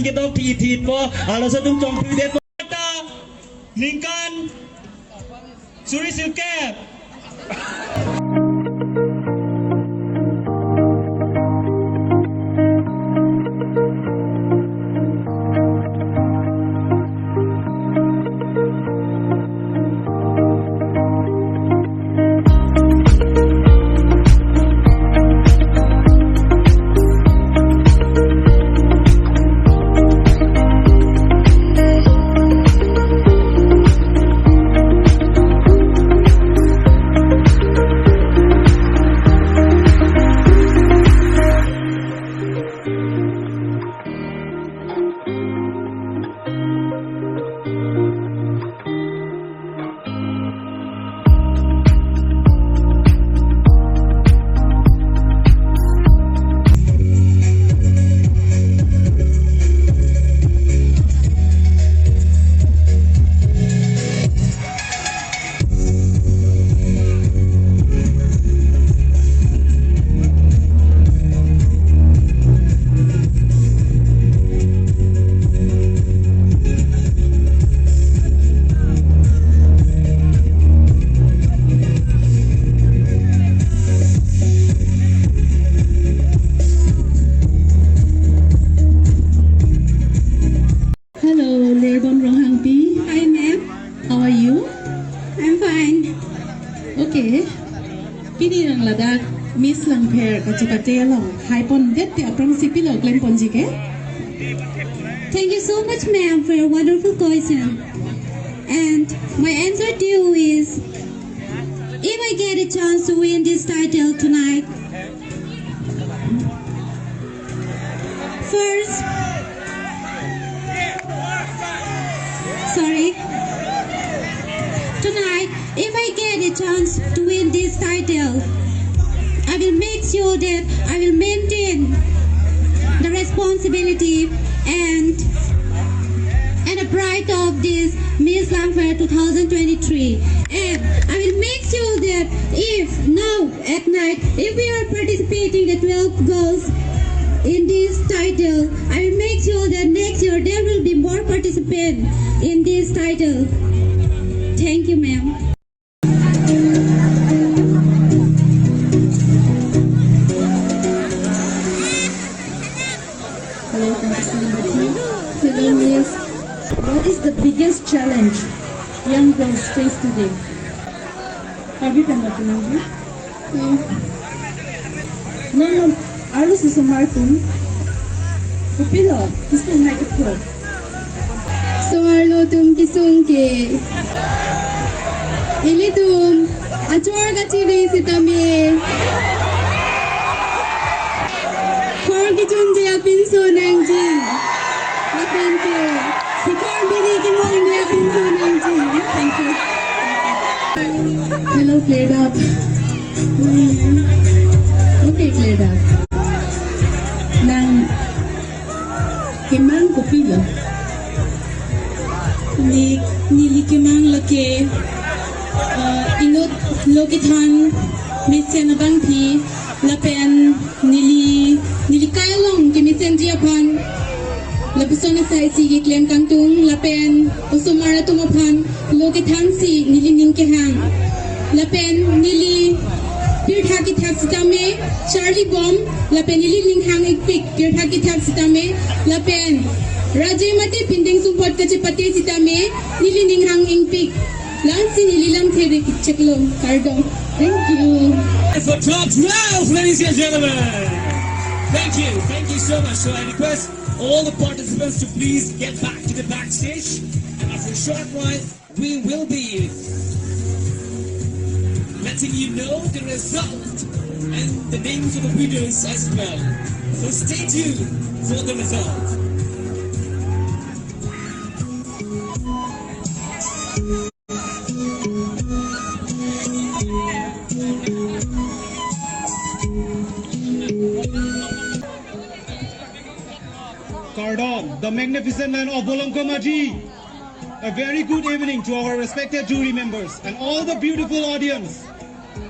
ketok ti po ala sa tung tong pide po ta ningkan suri silke. Miss LANGPHER kacikatia long hai pon det ti apram sipi lo klem pon jike. Thank you so much, ma'am, for your wonderful question. And my answer to you is, if I get a chance to win this title tonight, first, tonight, if I get a chance to win this title, I will make sure that I will maintain the responsibility and the pride of this Miss LANGPHER 2023. And I will make sure that if now at night, if we are participating the 12 girls in this title, I will make sure that next year there will be more participants in this title. Thank you, ma'am. Hello, Miss. What is the biggest challenge young girls face today? Have you come up to know? No. Arus is a martin. Pupilo, gusto na ito. So Arlo tum kisung ke. Ili tum achor ka chiri sitami. Kor kichun jia pinso nang jing. Thank you. Si karbi ki mo inga pinso nang jing. Thank you. Hello, played up. Okay, played up. Nang Kimang Pupilo. Nili kimang lake inut lokithan misen abang pi lapen nili kailong kimisen jiapan lapusona sai si klem kangtung lapen usumara tumapan lokithan si nili ningkehang lapen nili pirthaki thak sitame Charlie Bomb lapen nili ninghang ikpik pirthaki thak sitame lapen Raja mati pinding support kacipati sitame nili ninghang ingpik lansi nili lam there kitcheklom kardong. Thank you. For top 12, ladies and gentlemen. Thank you so much. So I request all the participants to please get back to the backstage, and after a short while we will be letting you know the result and the names of the winners as well. So stay tuned for the result. Kardon, the magnificent man of Bolongkomaji. A very good evening to our respected jury members and all the beautiful audience.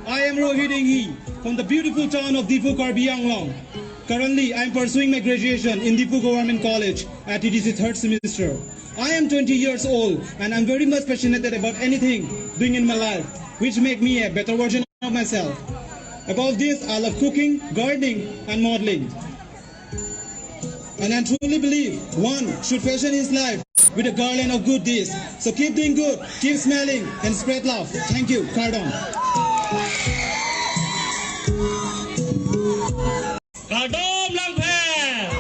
I am Rohit Enghi from the beautiful town of Difu, Karbi Anglong. Currently, I am pursuing my graduation in Difu Government College at TTC 3rd semester. I am 20 years old and I'm very much passionate about anything doing in my life, which make me a better version of myself. Above this, I love cooking, gardening and modeling. And I truly believe one should fashion his life with a garland of good deeds. So keep doing good, keep smiling and spread love. Thank you. Kardon. Kadom LANGPHER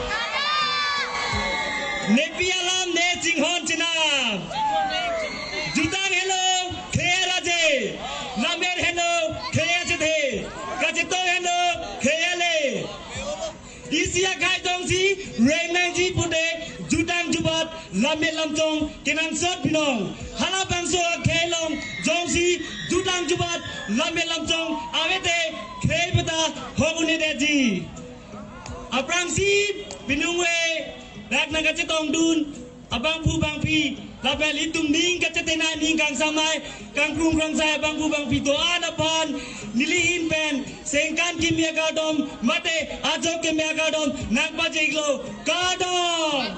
Nepialam ne jinghon chinam Jutang hello Khaya raje Lamer hello Khaya jithe Kajito hello Khaya le Isia khai tong si Rainang ji pude Jutang jubat Lamer lamtong Kenan sot pinong Halapang so khailong Jong si Jutang jubat Lamer lamtong Awete Khail pata Hogune de ji Aprang si pinungwe dak na kacetong dun abang pu bang pi lapel itum ning kacetena ning kang samai kang krung krang sai abang pu bang pi doan apan nilihin pen sengkan kimia gadom mate ajok kimia gadom nak bajeglo gadom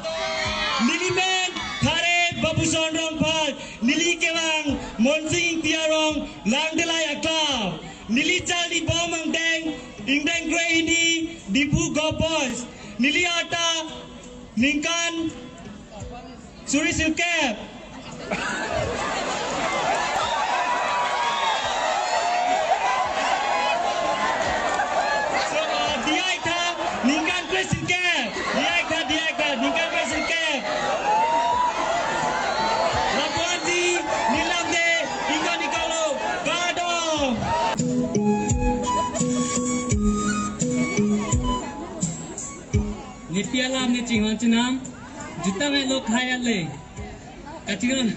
nilimen thare babu sonrong phal nili kewang monsing tiarong langdelai akla nili chaldi bomang deng ingdeng grey ini Dipu Go Boys Niliata Ningkan Suri Silkep Dia ita Ningkan Grey Silkep Dia ita Ningkan Grey Silkep Labuanti Nilamde Ingkan Nikolo Gadong Nipialam ni jinghon chinam jutang lo khaya le katingan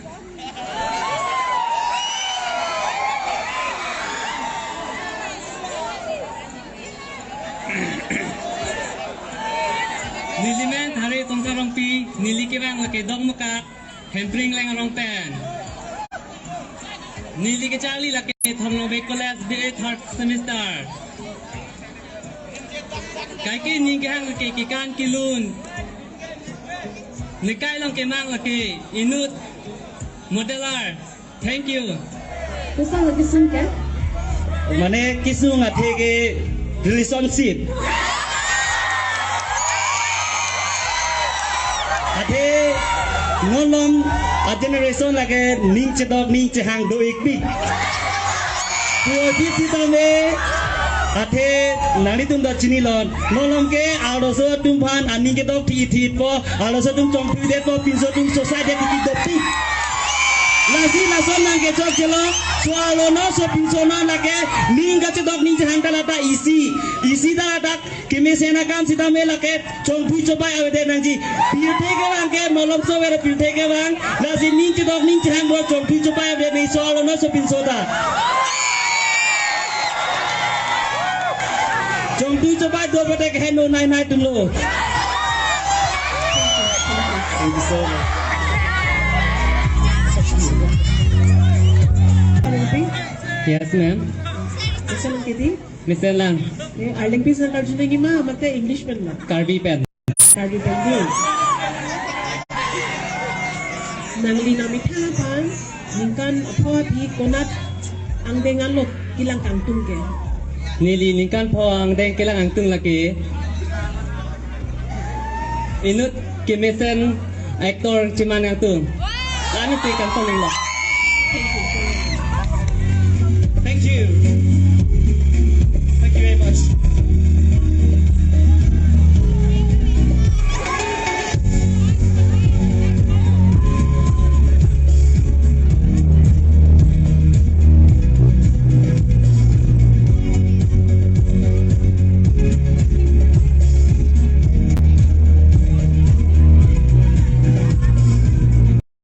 Nilimen thare tongsa rongpi nilikirang lake dong muka hempring leng rong pen Nili ke chali lake thomno be college be 3rd semester Kai ki ning ke hang ke kikan kilun Nikai long ke mang lake inut modeler thank you Kusang lagi sung ke? Mane kisung athe ke relationship Athe ngolom a generation lake ning che dog ning che hang do ikpi Puo di titame Athe nani tum da chini lon nolom ke aroso tum phan ani ke dok thi thi po aroso tum chong phi de po pinso tum society ki dopi Lasi nason nang ke chok chelo swalo no so pinso na lage ning ga che dok ning jang ta lata isi da dak ke me sena kam sita me lake chong phi chopai ave de nang ji pi the ke bang ke nolom so vera pi the ke bang lasi ning che dok ning jang bo chong phi chopai ave ni swalo no so pinso da Chong tu coba dua patek hendo nai tum lo. Thank you so much. Yes, ma'am. Kusang lang kiti? Mr. Lang, LANGPHER sa karjun nagi ma, mate English pen la. Karbi pen. Karbi pen din. Nangli nami thapan, ningkan aphawa pi konat ang dengan lot kilang kangtung ke. Nili ningkan poang deng kelang angtung laki. Inut kimesen aktor ciman angtung. Kami ti kantong nila. Thank you.